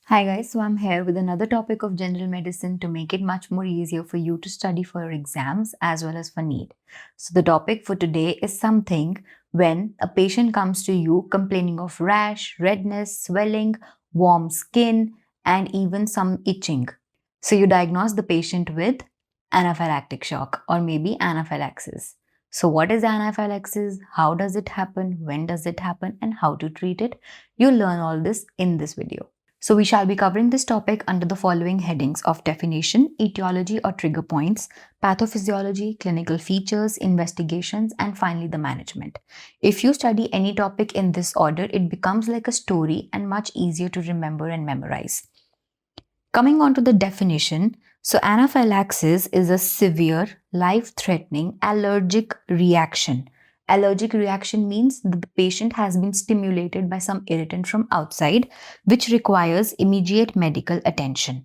Hi guys, so I'm here with another topic of general medicine to make it much more easier for you to study for your exams as well as for NEET. So the topic for today is something when a patient comes to you complaining of rash, redness, swelling, warm skin, and even some itching. So you diagnose the patient with anaphylactic shock or maybe anaphylaxis. So what is anaphylaxis? How does it happen? When does it happen? And how to treat it? You'll learn all this in this video. So we shall be covering this topic under the following headings of definition, etiology or trigger points, pathophysiology, clinical features, investigations, and finally the management. If you study any topic in this order, it becomes like a story and much easier to remember and memorize. Coming on to the definition, so anaphylaxis is a severe, life-threatening allergic reaction. Allergic reaction means that the patient has been stimulated by some irritant from outside, which requires immediate medical attention.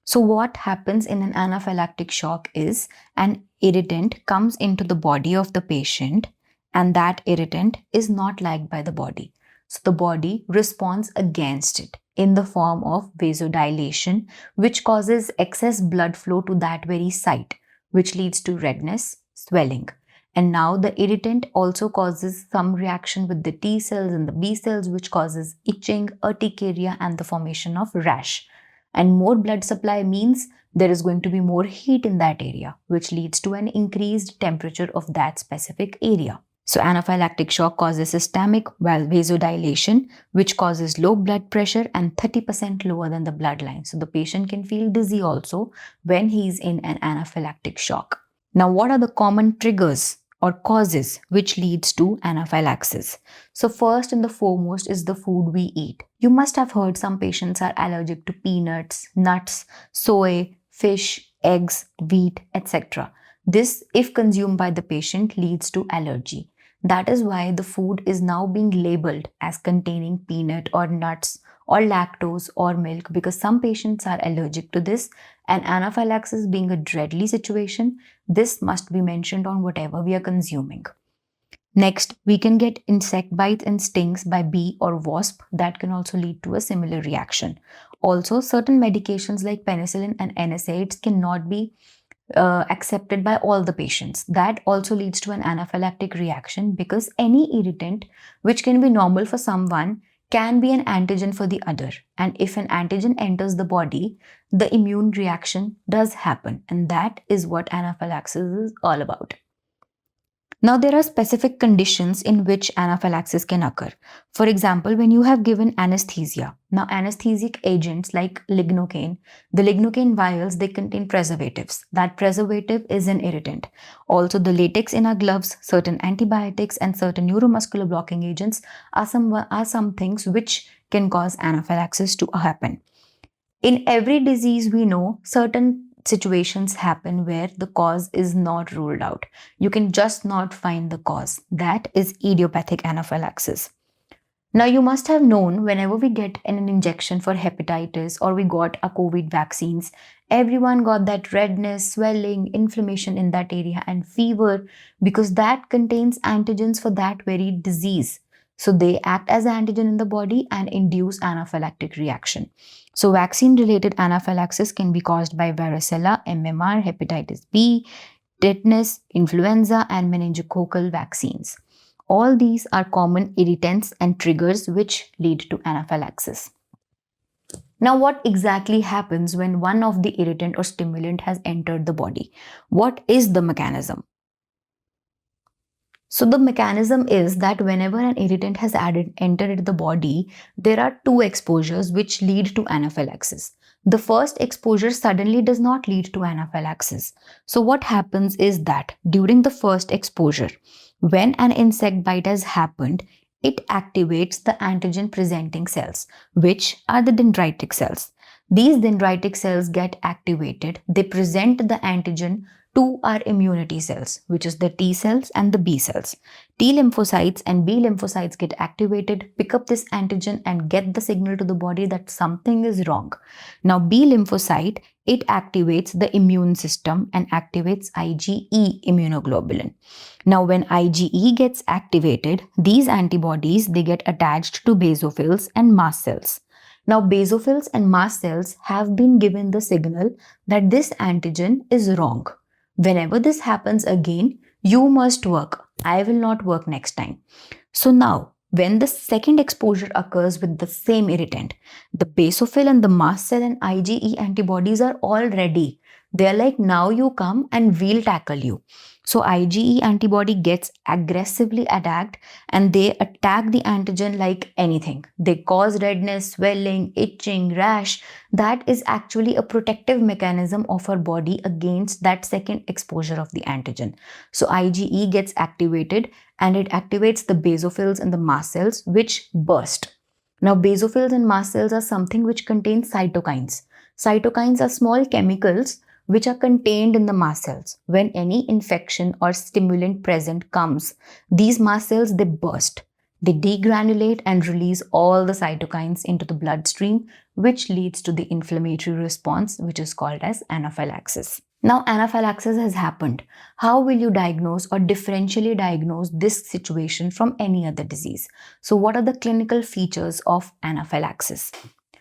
So what happens in an anaphylactic shock is an irritant comes into the body of the patient and that irritant is not liked by the body. So the body responds against it in the form of vasodilation, which causes excess blood flow to that very site, which leads to redness, swelling. And now the irritant also causes some reaction with the T cells and the B cells, which causes itching, urticaria, and the formation of rash. And more blood supply means there is going to be more heat in that area, which leads to an increased temperature of that specific area. So anaphylactic shock causes systemic vasodilation, which causes low blood pressure and 30% lower than the bloodline. So the patient can feel dizzy also when he's in an anaphylactic shock. Now, what are the common triggers or causes which leads to anaphylaxis? So first and the foremost is the food we eat. You must have heard some patients are allergic to peanuts, nuts, soy, fish, eggs, wheat, etc. This, if consumed by the patient, leads to allergy. That is why the food is now being labeled as containing peanut or nuts or lactose or milk, because some patients are allergic to this, and anaphylaxis being a deadly situation, this must be mentioned on whatever we are consuming. Next, we can get insect bites and stings by bee or wasp that can also lead to a similar reaction. Also, certain medications like penicillin and NSAIDs cannot be accepted by all the patients. That also leads to an anaphylactic reaction, because any irritant which can be normal for someone can be an antigen for the other. And if an antigen enters the body, the immune reaction does happen. And that is what anaphylaxis is all about. Now, there are specific conditions in which anaphylaxis can occur. For example, when you have given anesthesia. Now, anesthetic agents like lignocaine, the lignocaine vials, they contain preservatives. That preservative is an irritant. Also, the latex in our gloves, certain antibiotics, and certain neuromuscular blocking agents are some things which can cause anaphylaxis to happen. In every disease, we know certain situations happen where the cause is not ruled out. You can just not find the cause. That is idiopathic anaphylaxis. Now, you must have known whenever we get an injection for hepatitis or we got a COVID vaccines, everyone got that redness, swelling, inflammation in that area and fever, because that contains antigens for that very disease. So they act as antigen in the body and induce anaphylactic reaction. So vaccine-related anaphylaxis can be caused by varicella, MMR, hepatitis B, tetanus, influenza, and meningococcal vaccines. All these are common irritants and triggers which lead to anaphylaxis. Now, what exactly happens when one of the irritant or stimulant has entered the body? What is the mechanism? So the mechanism is that whenever an irritant has entered the body, there are two exposures which lead to anaphylaxis. The first exposure suddenly does not lead to anaphylaxis. So what happens is that during the first exposure, when an insect bite has happened, it activates the antigen presenting cells, which are the dendritic cells. These dendritic cells get activated. They present the antigen Two are immunity cells, which is the T cells and the B cells. T lymphocytes and B lymphocytes get activated, pick up this antigen and get the signal to the body that something is wrong. Now B lymphocyte, it activates the immune system and activates IgE immunoglobulin. Now when IgE gets activated, these antibodies, they get attached to basophils and mast cells. Now basophils and mast cells have been given the signal that this antigen is wrong. Whenever this happens again, you must work. I will not work next time. So now, when the second exposure occurs with the same irritant, the basophil and the mast cell and IgE antibodies are all ready. They're like, now you come and we'll tackle you. So IgE antibody gets aggressively attacked and they attack the antigen like anything. They cause redness, swelling, itching, rash. That is actually a protective mechanism of our body against that second exposure of the antigen. So IgE gets activated and it activates the basophils and the mast cells, which burst. Now basophils and mast cells are something which contains cytokines. Cytokines are small chemicals which are contained in the mast cells. When any infection or stimulant present comes, these mast cells, they burst. They degranulate and release all the cytokines into the bloodstream, which leads to the inflammatory response, which is called as anaphylaxis. Now, anaphylaxis has happened. How will you diagnose or differentially diagnose this situation from any other disease? So, what are the clinical features of anaphylaxis?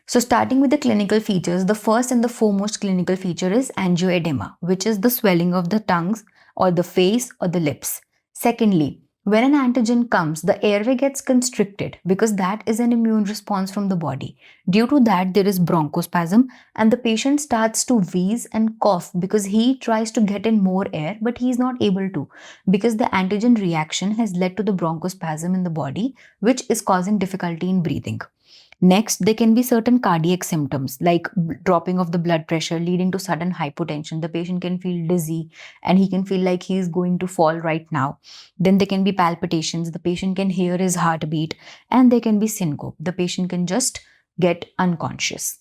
So starting with the clinical features, the first and the foremost clinical feature is angioedema, which is the swelling of the tongues or the face or the lips. Secondly, when an antigen comes, the airway gets constricted because that is an immune response from the body. Due to that, there is bronchospasm and the patient starts to wheeze and cough because he tries to get in more air, but he is not able to because the antigen reaction has led to the bronchospasm in the body, which is causing difficulty in breathing. Next, there can be certain cardiac symptoms like dropping of the blood pressure leading to sudden hypotension. The patient can feel dizzy and he can feel like he is going to fall right now. Then there can be palpitations. The patient can hear his heartbeat and there can be syncope. The patient can just get unconscious.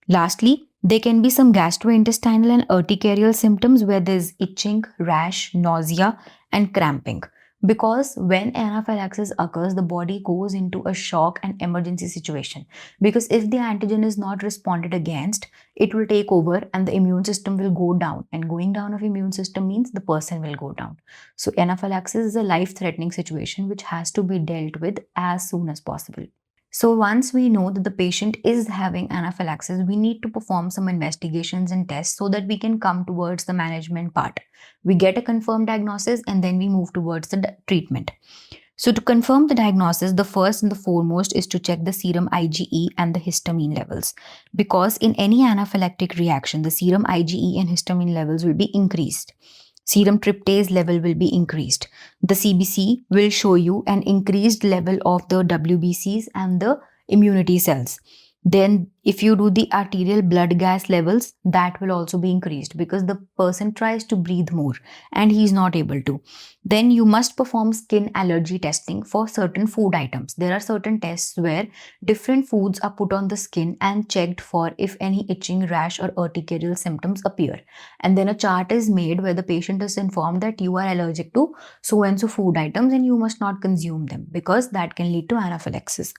Lastly, there can be some gastrointestinal and urticarial symptoms where there is itching, rash, nausea and cramping. Because when anaphylaxis occurs, the body goes into a shock and emergency situation. Because if the antigen is not responded against, it will take over and the immune system will go down. And going down of immune system means the person will go down. So anaphylaxis is a life-threatening situation which has to be dealt with as soon as possible. So once we know that the patient is having anaphylaxis, we need to perform some investigations and tests so that we can come towards the management part. We get a confirmed diagnosis and then we move towards the treatment. So to confirm the diagnosis, the first and the foremost is to check the serum IgE and the histamine levels. Because in any anaphylactic reaction, the serum IgE and histamine levels will be increased. Serum tryptase level will be increased. The CBC will show you an increased level of the WBCs and the immunity cells. Then if you do the arterial blood gas levels, that will also be increased because the person tries to breathe more and he is not able to. Then you must perform skin allergy testing for certain food items. There are certain tests where different foods are put on the skin and checked for if any itching, rash or urticarial symptoms appear. And then a chart is made where the patient is informed that you are allergic to so and so food items and you must not consume them because that can lead to anaphylaxis.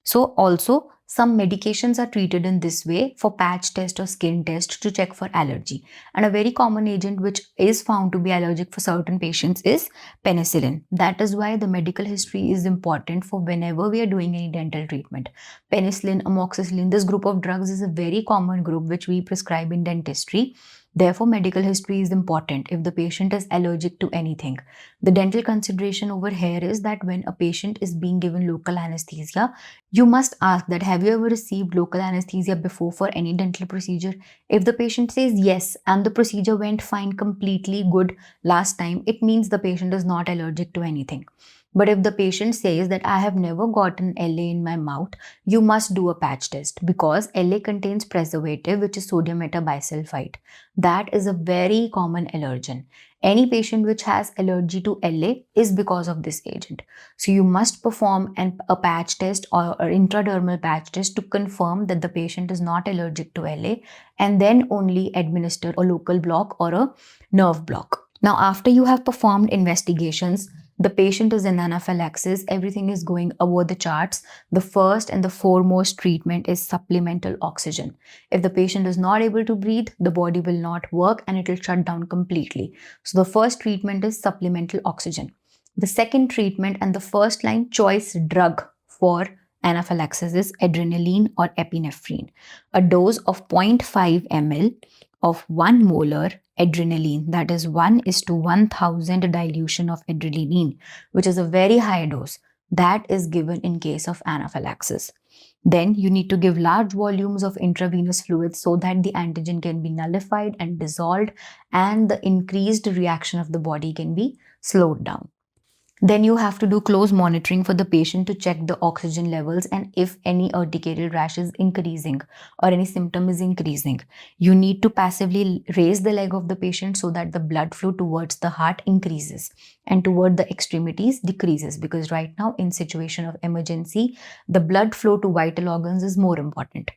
So also some medications are treated in this way for patch test or skin test to check for allergy. And a very common agent which is found to be allergic for certain patients is penicillin. That is why the medical history is important for whenever we are doing any dental treatment. Penicillin, amoxicillin, this group of drugs is a very common group which we prescribe in dentistry. Therefore, medical history is important if the patient is allergic to anything. The dental consideration over here is that when a patient is being given local anesthesia, you must ask that have you ever received local anesthesia before for any dental procedure? If the patient says yes and the procedure went fine, completely good last time, it means the patient is not allergic to anything. But if the patient says that I have never gotten LA in my mouth, you must do a patch test because LA contains preservative which is sodium metabisulfite. That is a very common allergen. Any patient which has allergy to LA is because of this agent. So you must perform a patch test or intradermal patch test to confirm that the patient is not allergic to LA, and then only administer a local block or a nerve block. Now, after you have performed investigations, the patient is in anaphylaxis, everything is going above the charts. The first and the foremost treatment is supplemental oxygen. If the patient is not able to breathe, the body will not work and it will shut down completely. So the first treatment is supplemental oxygen. The second treatment and the first line choice drug for anaphylaxis is adrenaline or epinephrine. A dose of 0.5 ml of 1 molar adrenaline, that is 1:1000 dilution of adrenaline, which is a very high dose, that is given in case of anaphylaxis. Then you need to give large volumes of intravenous fluids so that the antigen can be nullified and dissolved and the increased reaction of the body can be slowed down. Then you have to do close monitoring for the patient to check the oxygen levels, and if any urticarial rash is increasing or any symptom is increasing, you need to passively raise the leg of the patient so that the blood flow towards the heart increases and toward the extremities decreases, because right now in situation of emergency, the blood flow to vital organs is more important.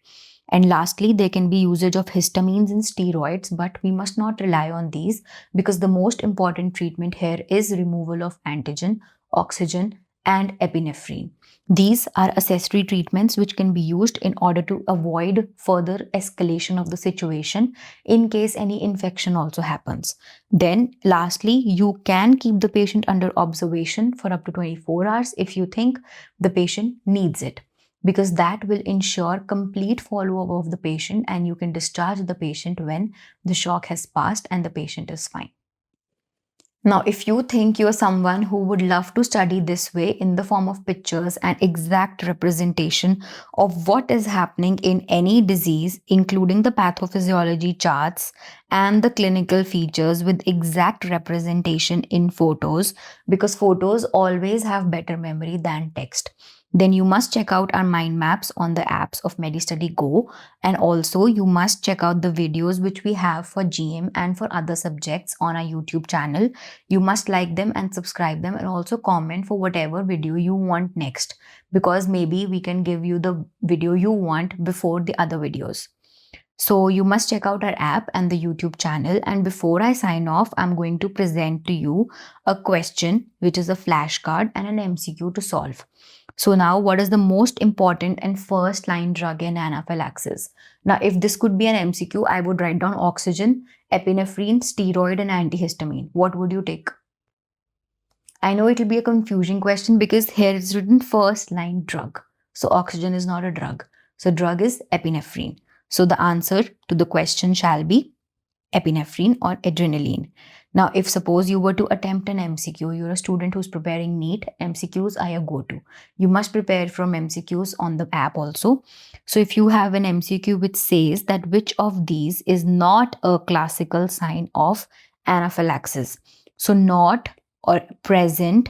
And lastly, there can be usage of histamines and steroids, but we must not rely on these because the most important treatment here is removal of antigen, oxygen, and epinephrine. These are accessory treatments which can be used in order to avoid further escalation of the situation in case any infection also happens. Then lastly, you can keep the patient under observation for up to 24 hours if you think the patient needs it, because that will ensure complete follow-up of the patient and you can discharge the patient when the shock has passed and the patient is fine. Now, if you think you're someone who would love to study this way in the form of pictures and exact representation of what is happening in any disease, including the pathophysiology charts and the clinical features with exact representation in photos, because photos always have better memory than text, then you must check out our mind maps on the apps of MediStudy Go, and also you must check out the videos which we have for GM and for other subjects on our YouTube channel. You must like them and subscribe them, and also comment for whatever video you want next, because maybe we can give you the video you want before the other videos. So you must check out our app and the YouTube channel. And before I sign off, I'm going to present to you a question which is a flashcard and an MCQ to solve. So now, what is the most important and first line drug in anaphylaxis? Now, if this could be an MCQ, I would write down oxygen, epinephrine, steroid, and antihistamine. What would you take? I know it will be a confusing question because here it's written first line drug. So oxygen is not a drug. So drug is epinephrine. So the answer to the question shall be epinephrine or adrenaline. Now, if suppose you were to attempt an MCQ, you're a student who's preparing NEET, MCQs are your go-to. You must prepare from MCQs on the app also. So if you have an MCQ which says that which of these is not a classical sign of anaphylaxis, so not or present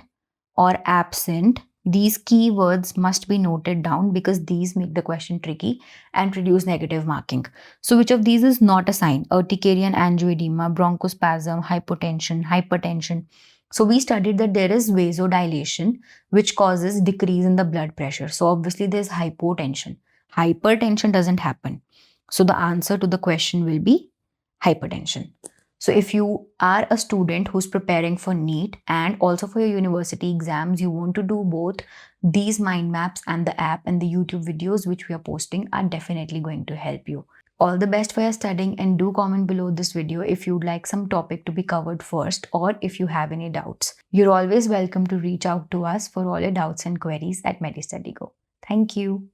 or absent, these keywords must be noted down because these make the question tricky and produce negative marking. So which of these is not a sign? Urticaria, angioedema, bronchospasm, hypotension, hypertension. So we studied that there is vasodilation which causes decrease in the blood pressure. So obviously there's hypotension. Hypertension doesn't happen. So the answer to the question will be hypertension. So if you are a student who's preparing for NEET and also for your university exams, you want to do both, these mind maps and the app and the YouTube videos which we are posting are definitely going to help you. All the best for your studying, and do comment below this video if you'd like some topic to be covered first or if you have any doubts. You're always welcome to reach out to us for all your doubts and queries at MediStudy Go. Thank you.